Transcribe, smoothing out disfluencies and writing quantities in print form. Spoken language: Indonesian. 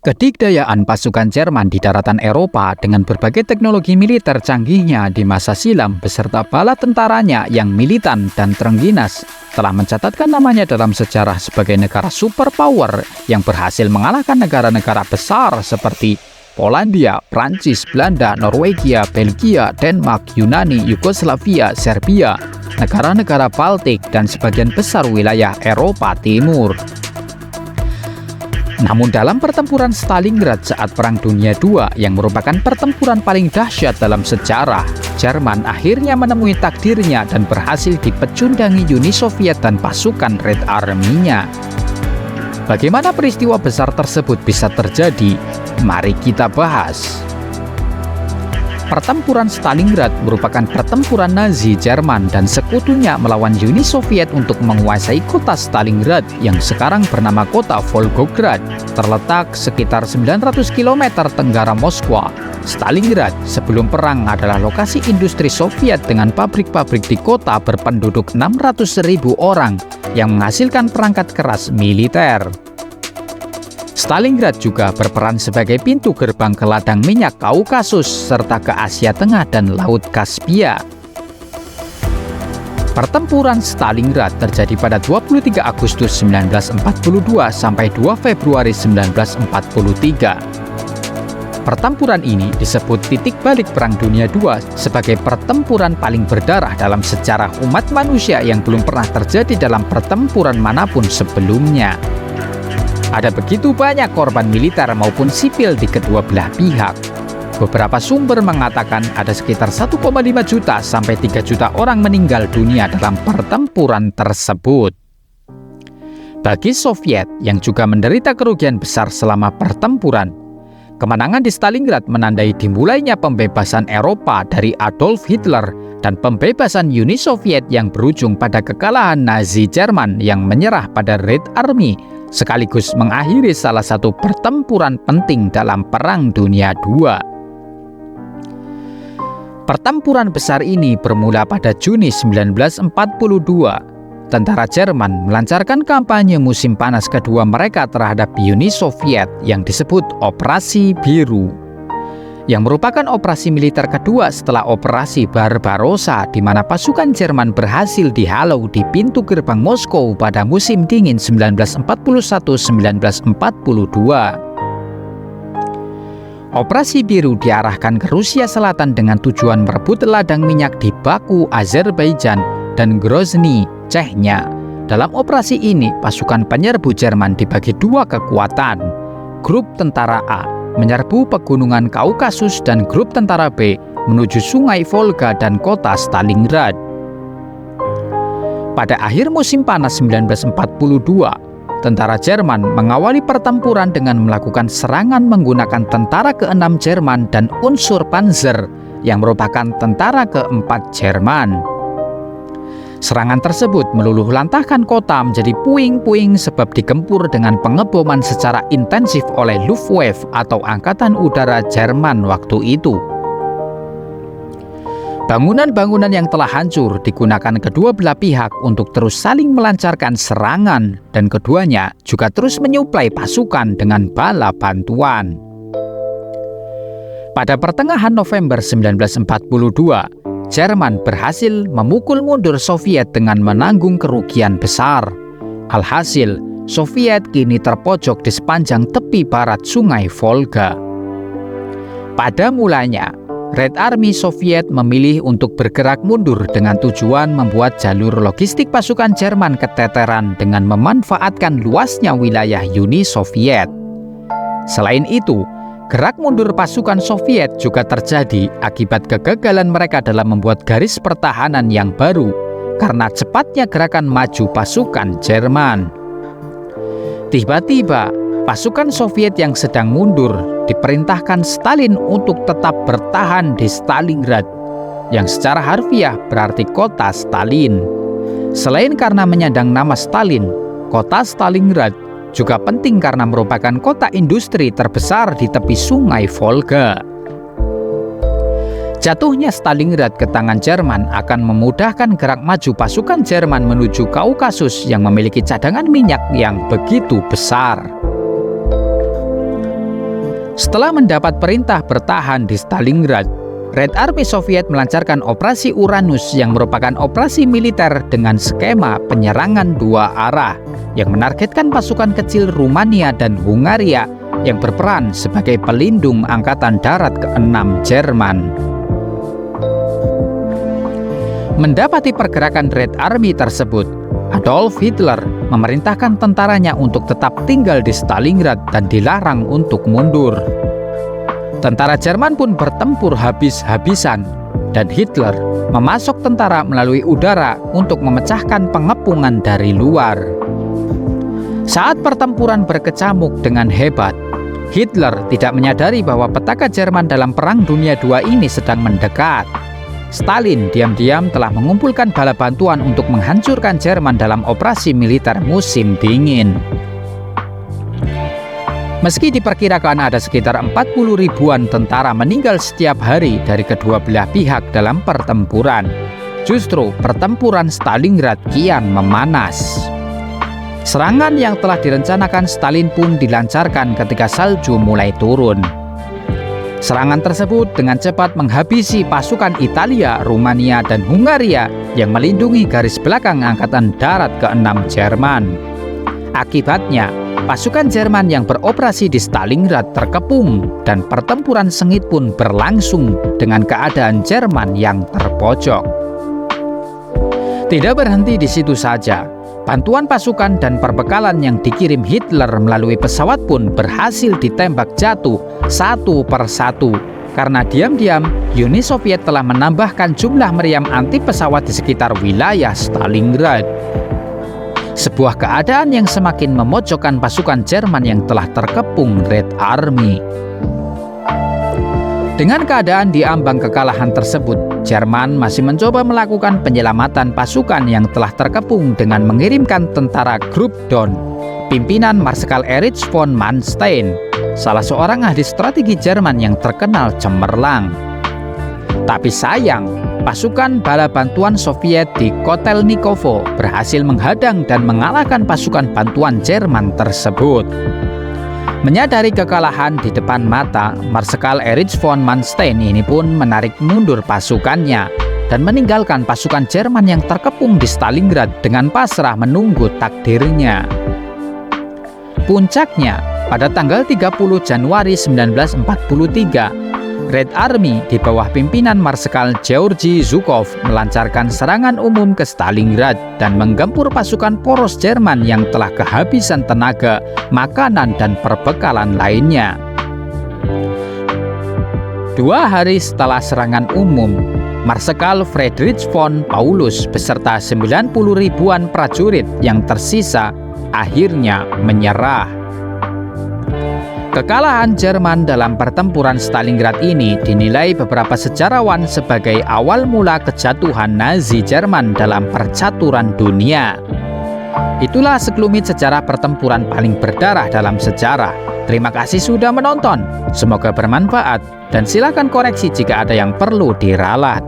Kedikdayaan pasukan Jerman di daratan Eropa dengan berbagai teknologi militer canggihnya di masa silam beserta bala tentaranya yang militan dan terengginas telah mencatatkan namanya dalam sejarah sebagai negara superpower yang berhasil mengalahkan negara-negara besar seperti Polandia, Prancis, Belanda, Norwegia, Belgia, Denmark, Yunani, Yugoslavia, Serbia, negara-negara Baltik, dan sebagian besar wilayah Eropa Timur. Namun dalam pertempuran Stalingrad saat Perang Dunia II yang merupakan pertempuran paling dahsyat dalam sejarah, Jerman akhirnya menemui takdirnya dan berhasil dipecundangi Uni Soviet dan pasukan Red Army-nya. Bagaimana peristiwa besar tersebut bisa terjadi? Mari kita bahas. Pertempuran Stalingrad merupakan pertempuran Nazi Jerman dan sekutunya melawan Uni Soviet untuk menguasai kota Stalingrad yang sekarang bernama kota Volgograd, terletak sekitar 900 km tenggara Moskwa. Stalingrad sebelum perang adalah lokasi industri Soviet dengan pabrik-pabrik di kota berpenduduk 600.000 orang yang menghasilkan perangkat keras militer. Stalingrad juga berperan sebagai pintu gerbang ke ladang minyak Kaukasus serta ke Asia Tengah dan Laut Kaspia. Pertempuran Stalingrad terjadi pada 23 Agustus 1942 sampai 2 Februari 1943. Pertempuran ini disebut titik balik Perang Dunia II sebagai pertempuran paling berdarah dalam sejarah umat manusia yang belum pernah terjadi dalam pertempuran manapun sebelumnya. Ada begitu banyak korban militer maupun sipil di kedua belah pihak. Beberapa sumber mengatakan ada sekitar 1,5 juta sampai 3 juta orang meninggal dunia dalam pertempuran tersebut. Bagi Soviet yang juga menderita kerugian besar selama pertempuran, kemenangan di Stalingrad menandai dimulainya pembebasan Eropa dari Adolf Hitler dan pembebasan Uni Soviet yang berujung pada kekalahan Nazi Jerman yang menyerah pada Red Army, sekaligus mengakhiri salah satu pertempuran penting dalam Perang Dunia II. Pertempuran besar ini bermula pada Juni 1942. Tentara Jerman melancarkan kampanye musim panas kedua mereka terhadap Uni Soviet yang disebut Operasi Biru, yang merupakan operasi militer kedua setelah Operasi Barbarossa, di mana pasukan Jerman berhasil dihalau di pintu gerbang Moskow pada musim dingin 1941-1942. Operasi Biru diarahkan ke Rusia Selatan dengan tujuan merebut ladang minyak di Baku, Azerbaijan, dan Grozny, Chechnya. Dalam operasi ini, pasukan penyerbu Jerman dibagi dua kekuatan. Grup tentara A menyerbu pegunungan Kaukasus dan grup tentara B menuju sungai Volga dan kota Stalingrad. Pada akhir musim panas 1942, tentara Jerman mengawali pertempuran dengan melakukan serangan menggunakan tentara ke-6 Jerman dan unsur Panzer yang merupakan tentara ke-4 Jerman. Serangan tersebut meluluh lantahkan kota menjadi puing-puing sebab digempur dengan pengeboman secara intensif oleh Luftwaffe atau Angkatan Udara Jerman waktu itu. Bangunan-bangunan yang telah hancur digunakan kedua belah pihak untuk terus saling melancarkan serangan, dan keduanya juga terus menyuplai pasukan dengan bala bantuan. Pada pertengahan November 1942, Jerman berhasil memukul mundur Soviet dengan menanggung kerugian besar. Alhasil, Soviet kini terpojok di sepanjang tepi barat sungai Volga. Pada mulanya, Red Army Soviet memilih untuk bergerak mundur dengan tujuan membuat jalur logistik pasukan Jerman keteteran dengan memanfaatkan luasnya wilayah Uni Soviet. Selain itu, gerak mundur pasukan Soviet juga terjadi akibat kegagalan mereka dalam membuat garis pertahanan yang baru karena cepatnya gerakan maju pasukan Jerman. Tiba-tiba, pasukan Soviet yang sedang mundur diperintahkan Stalin untuk tetap bertahan di Stalingrad, yang secara harfiah berarti kota Stalin. Selain karena menyandang nama Stalin, kota Stalingrad juga penting karena merupakan kota industri terbesar di tepi sungai Volga. Jatuhnya Stalingrad ke tangan Jerman akan memudahkan gerak maju pasukan Jerman menuju Kaukasus yang memiliki cadangan minyak yang begitu besar. Setelah mendapat perintah bertahan di Stalingrad, Red Army Soviet melancarkan operasi Uranus yang merupakan operasi militer dengan skema penyerangan dua arah yang menargetkan pasukan kecil Rumania dan Hungaria yang berperan sebagai pelindung Angkatan Darat ke-6 Jerman. Mendapati pergerakan Red Army tersebut, Adolf Hitler memerintahkan tentaranya untuk tetap tinggal di Stalingrad dan dilarang untuk mundur. Tentara Jerman pun bertempur habis-habisan dan Hitler memasok tentara melalui udara untuk memecahkan pengepungan dari luar. Saat pertempuran berkecamuk dengan hebat, Hitler tidak menyadari bahwa petaka Jerman dalam Perang Dunia II ini sedang mendekat. Stalin diam-diam telah mengumpulkan bala bantuan untuk menghancurkan Jerman dalam operasi militer musim dingin. Meski diperkirakan ada sekitar 40 ribuan tentara meninggal setiap hari dari kedua belah pihak dalam pertempuran, justru pertempuran Stalingrad kian memanas. Serangan yang telah direncanakan Stalin pun dilancarkan ketika salju mulai turun. Serangan tersebut dengan cepat menghabisi pasukan Italia, Rumania, dan Hungaria yang melindungi garis belakang Angkatan Darat ke-6 Jerman. Akibatnya, pasukan Jerman yang beroperasi di Stalingrad terkepung dan pertempuran sengit pun berlangsung dengan keadaan Jerman yang terpojok. Tidak berhenti di situ saja, bantuan pasukan dan perbekalan yang dikirim Hitler melalui pesawat pun berhasil ditembak jatuh satu persatu karena diam-diam Uni Soviet telah menambahkan jumlah meriam anti pesawat di sekitar wilayah Stalingrad. Sebuah keadaan yang semakin memojokkan pasukan Jerman yang telah terkepung Red Army. Dengan keadaan di ambang kekalahan tersebut, Jerman masih mencoba melakukan penyelamatan pasukan yang telah terkepung dengan mengirimkan tentara Grup Don, pimpinan Marskal Erich von Manstein, salah seorang ahli strategi Jerman yang terkenal cemerlang. Tapi sayang, pasukan bala bantuan Soviet di Kotelnikovo berhasil menghadang dan mengalahkan pasukan bantuan Jerman tersebut. Menyadari kekalahan di depan mata, Marskal Erich von Manstein ini pun menarik mundur pasukannya dan meninggalkan pasukan Jerman yang terkepung di Stalingrad dengan pasrah menunggu takdirnya. Puncaknya, pada tanggal 30 Januari 1943, Red Army di bawah pimpinan Marskal Georgy Zhukov melancarkan serangan umum ke Stalingrad dan menggempur pasukan poros Jerman yang telah kehabisan tenaga, makanan, dan perbekalan lainnya. 2 hari setelah serangan umum, Marskal Friedrich von Paulus beserta 90 ribuan prajurit yang tersisa akhirnya menyerah. Kekalahan Jerman dalam pertempuran Stalingrad ini dinilai beberapa sejarawan sebagai awal mula kejatuhan Nazi Jerman dalam percaturan dunia. Itulah sekelumit sejarah pertempuran paling berdarah dalam sejarah. Terima kasih sudah menonton. Semoga bermanfaat dan silakan koreksi jika ada yang perlu diralat.